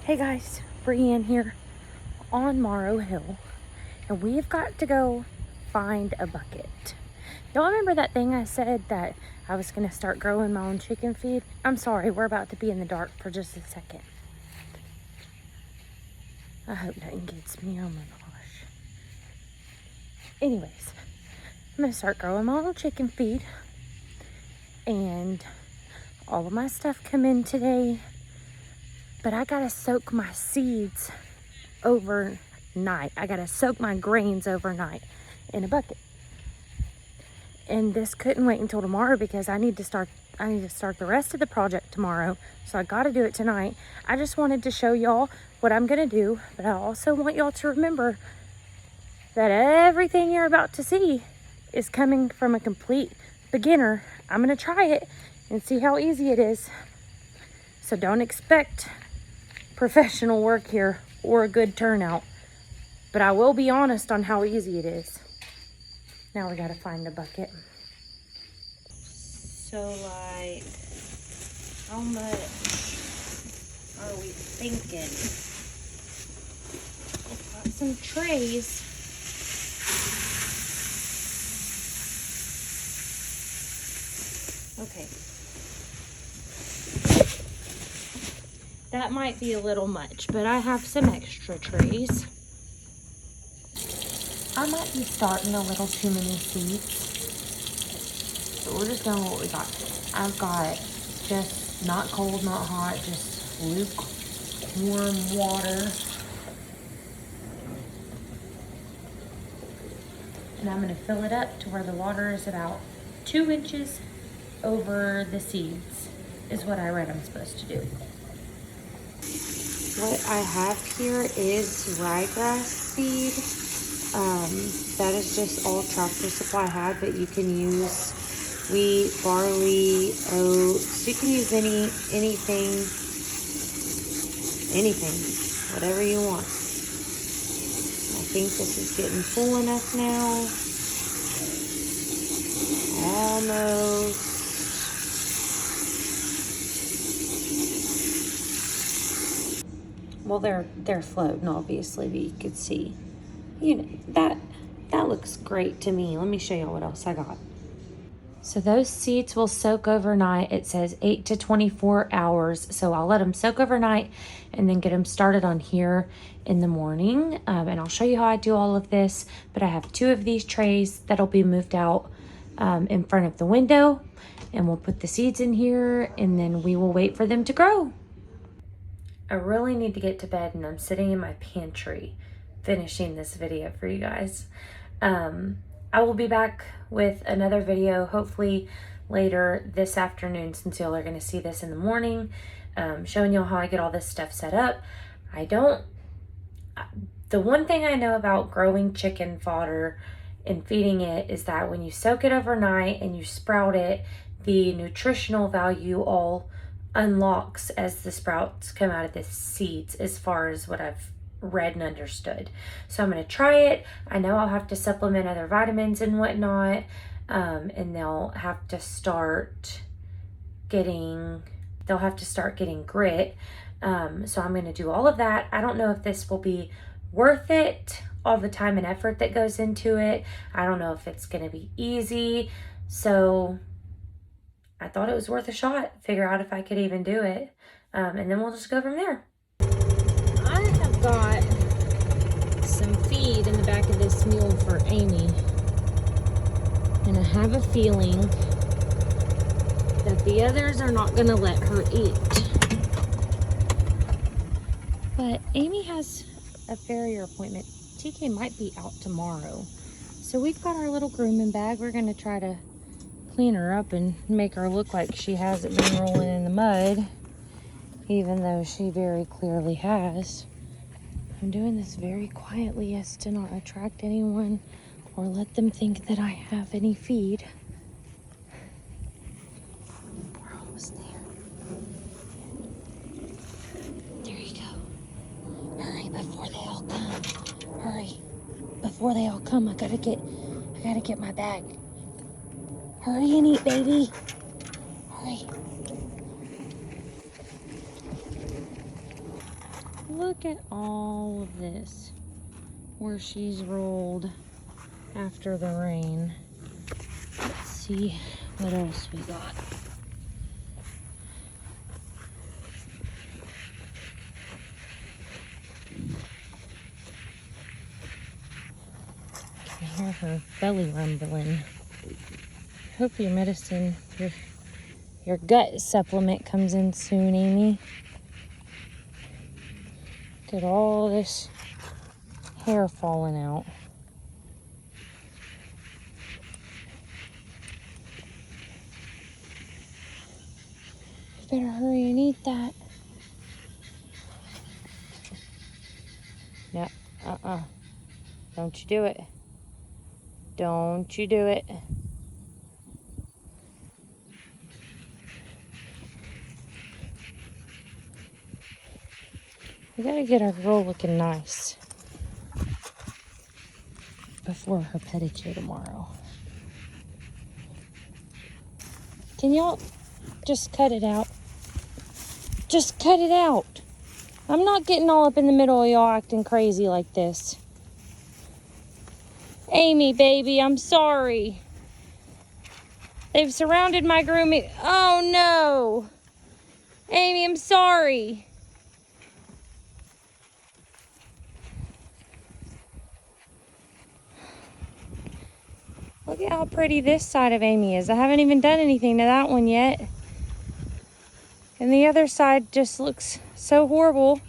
Hey guys, Brienne here on Morrow Hill, and we've got to go find a bucket. Y'all remember that thing I said that I was gonna start growing my own chicken feed? I'm sorry, we're about to be in the dark for just a second. I hope nothing gets me, oh my gosh. Anyways, I'm gonna start growing my own chicken feed, and all of my stuff come in today, but I gotta soak my seeds overnight. I gotta soak my grains overnight in a bucket. And this couldn't wait until tomorrow because I need to start the rest of the project tomorrow. So I gotta do it tonight. I just wanted to show y'all what I'm gonna do, but I also want y'all to remember that everything you're about to see is coming from a complete beginner. I'm gonna try it and see how easy it is. So don't expect professional work here or a good turnout, but I will be honest on how easy it is. Now we gotta find a bucket. So like, how much are we thinking? I've got some trays. Okay. That might be a little much, but I have some extra trays. I might be starting a little too many seeds, so we're just going with what we got. I've got just not cold, not hot, just lukewarm water. And I'm going to fill it up to where the water is about 2 inches over the seeds, is what I read I'm supposed to do. What I have here is ryegrass seed. That is just all Tractor Supply had, but you can use wheat, barley, oats. You can use anything, whatever you want. I think this is getting full enough now. Almost. Well, they're floating, obviously, but you could see, you know, that looks great to me. Let me show y'all what else I got. So those seeds will soak overnight. It says 8 to 24 hours. So I'll let them soak overnight and then get them started on here in the morning. And I'll show you how I do all of this. But I have 2 of these trays that'll be moved out in front of the window. And we'll put the seeds in here and then we will wait for them to grow. I really need to get to bed, and I'm sitting in my pantry finishing this video for you guys. I will be back with another video hopefully later this afternoon, since y'all are going to see this in the morning, showing y'all how I get all this stuff set up. The one thing I know about growing chicken fodder and feeding it is that when you soak it overnight and you sprout it, the nutritional value all unlocks as the sprouts come out of the seeds, as far as what I've read and understood. So I'm going to try it. I know I'll have to supplement other vitamins and whatnot, and they'll have to start getting grit. So I'm going to do all of that. I don't know if this will be worth it, all the time and effort that goes into it. I don't know if it's going to be easy. So I thought it was worth a shot, figure out if I could even do it. And then we'll just go from there. I have got some feed in the back of this mule for Amy. And I have a feeling that the others are not gonna let her eat. But Amy has a farrier appointment. TK might be out tomorrow. So we've got our little grooming bag. We're gonna try to clean her up and make her look like she hasn't been rolling in the mud, even though she very clearly has. I'm doing this very quietly as to not attract anyone or let them think that I have any feed. We're almost there. There you go. Hurry before they all come. Hurry before they all come. I gotta get my bag. Hurry and eat, baby. Hurry. Look at all of this where she's rolled after the rain. Let's see what else we got. I can hear her belly rumbling. Hope your medicine, your gut supplement comes in soon, Amy. Look at all this hair falling out. You better hurry and eat that. Yep, Don't you do it. Don't you do it. We gotta get our girl looking nice before her pedicure tomorrow. Can y'all just cut it out? Just cut it out. I'm not getting all up in the middle of y'all acting crazy like this. Amy, baby, I'm sorry. They've surrounded my grooming. Oh no. Amy, I'm sorry. Look at how pretty this side of Amy is. I haven't even done anything to that one yet. And the other side just looks so horrible.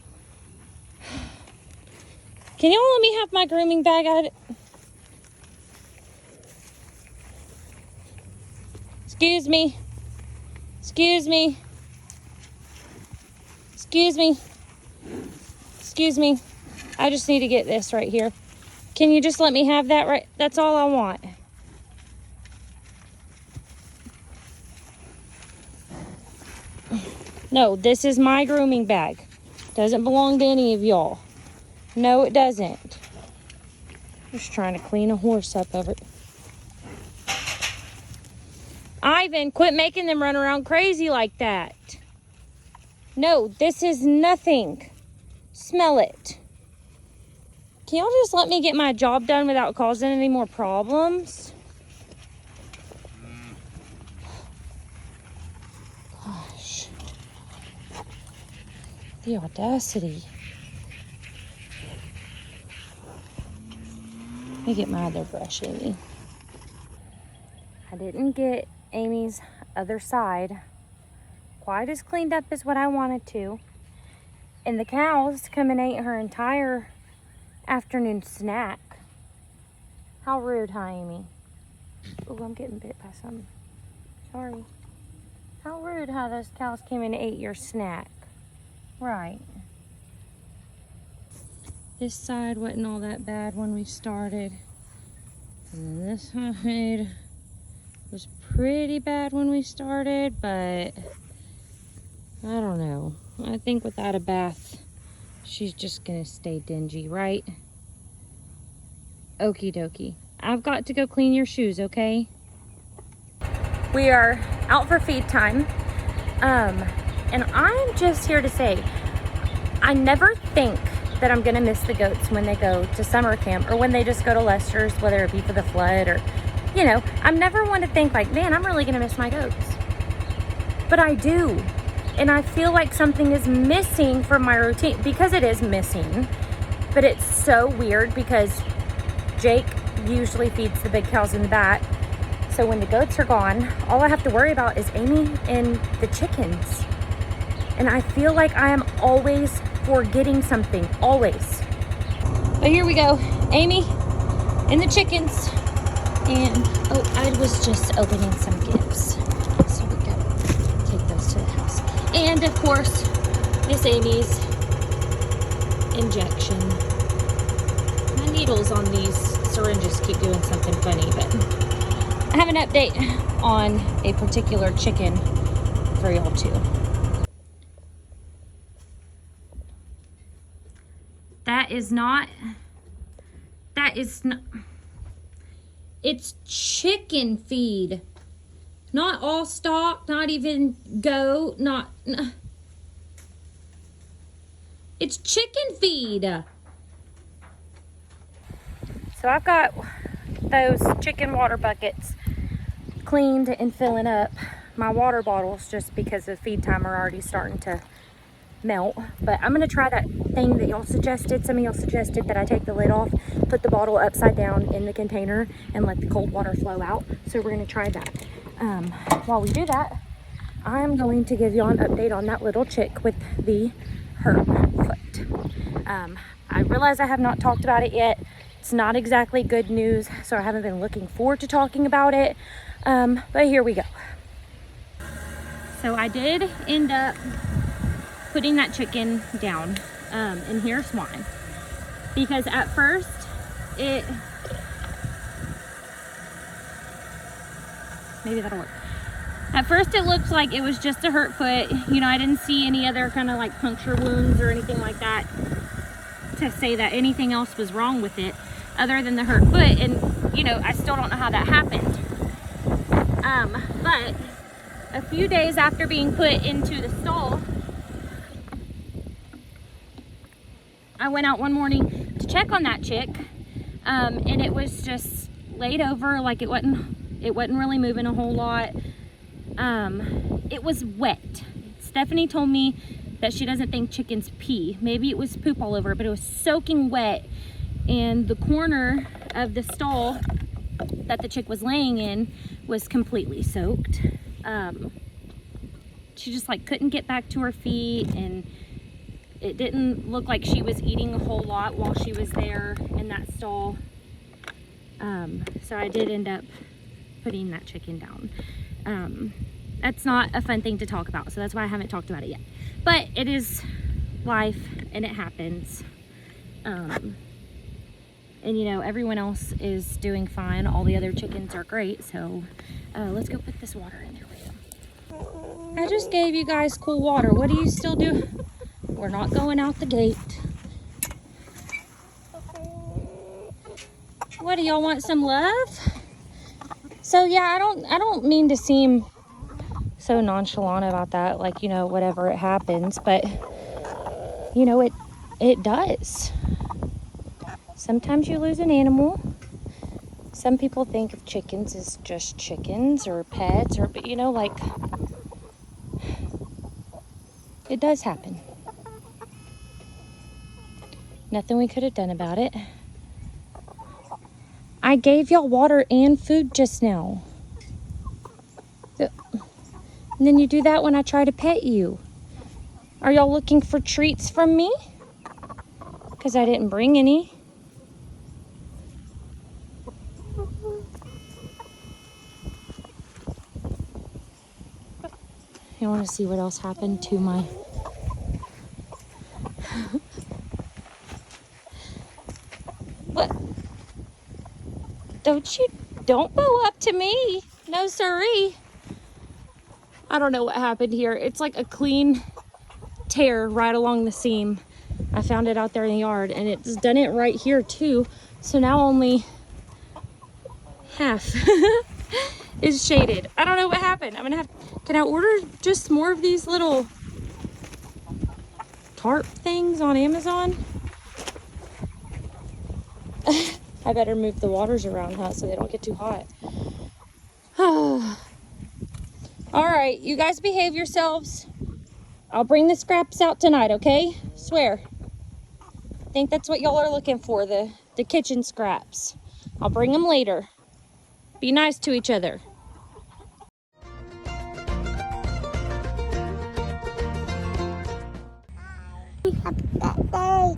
Can y'all let me have my grooming bag? Excuse me. Excuse me. Excuse me. Excuse me. I just need to get this right here. Can you just let me have that right? That's all I want. No, this is my grooming bag. Doesn't belong to any of y'all. No, it doesn't. Just trying to clean a horse up over it. Ivan, quit making them run around crazy like that. No, this is nothing. Smell it. Can y'all just let me get my job done without causing any more problems? Gosh. The audacity. Let me get my other brush, Amy. I didn't get Amy's other side quite as cleaned up as what I wanted to. And the cows come and ate her entire afternoon snack. How rude, huh, Amy? Oh, I'm getting bit by something. Sorry. How rude how those cows came and ate your snack. Right. This side wasn't all that bad when we started. And then this side was pretty bad when we started, but I don't know. I think without a bath, she's just gonna stay dingy, right? Okie dokie. I've got to go clean your shoes, okay? We are out for feed time. And I'm just here to say, I never think that I'm gonna miss the goats when they go to summer camp or when they just go to Lester's, whether it be for the flood or, you know, I'm never one to think like, man, I'm really gonna miss my goats. But I do. And I feel like something is missing from my routine, because it is missing. But it's so weird because Jake usually feeds the big cows in the back. So when the goats are gone, all I have to worry about is Amy and the chickens. And I feel like I am always forgetting something, always. But here we go, Amy and the chickens. And, oh, I was just opening some gifts. So we gotta take those to the house. And of course, Miss Amy's injection. My needles on these syringes keep doing something funny, but I have an update on a particular chicken for y'all too. That is not, it's chicken feed. Not all stock, not even goat, not. It's chicken feed. So I've got those chicken water buckets cleaned and filling up. My water bottles, just because of feed time, are already starting to melt. But I'm gonna try that thing that y'all suggested. Some of y'all suggested that I take the lid off, put the bottle upside down in the container, and let the cold water flow out. So we're gonna try that. While we do that, I'm going to give y'all an update on that little chick with the hurt foot. I realize I have not talked about it yet. It's not exactly good news, so I haven't been looking forward to talking about it. But here we go. So I did end up putting that chicken down, and here's why. Because at first maybe that'll work. At first it looked like it was just a hurt foot. You know, I didn't see any other kind of like puncture wounds or anything like that to say that anything else was wrong with it other than the hurt foot. And you know, I still don't know how that happened. But a few days after being put into the stall, I went out one morning to check on that chick, and it was just laid over, like it wasn't really moving a whole lot. It was wet. Stephanie told me that she doesn't think chickens pee. Maybe it was poop all over it, but it was soaking wet, and the corner of the stall that the chick was laying in was completely soaked. She just like couldn't get back to her feet, and it didn't look like she was eating a whole lot while she was there in that stall. So I did end up putting that chicken down. That's not a fun thing to talk about, so that's why I haven't talked about it yet. But it is life, and it happens. And you know, everyone else is doing fine. All the other chickens are great, so let's go put this water in there with them. I just gave you guys cool water. What do you still do? We're not going out the gate. What, do y'all want some love? So yeah, I don't mean to seem so nonchalant about that, like, you know, whatever, it happens, but you know, it does. Sometimes you lose an animal. Some people think of chickens as just chickens or pets, or, but you know, like, it does happen. Nothing we could have done about it. I gave y'all water and food just now. And then you do that when I try to pet you. Are y'all looking for treats from me? Because I didn't bring any. You want to see what else happened to my... What? Don't bow up to me. No siree. I don't know what happened here. It's like a clean tear right along the seam. I found it out there in the yard, and it's done it right here too. So now only half is shaded. I don't know what happened. I'm gonna have, can I order just more of these little tarp things on Amazon? I better move the waters around, huh, so they don't get too hot. All right, you guys behave yourselves. I'll bring the scraps out tonight, okay? Swear. I think that's what y'all are looking for, the kitchen scraps. I'll bring them later. Be nice to each other. Happy birthday.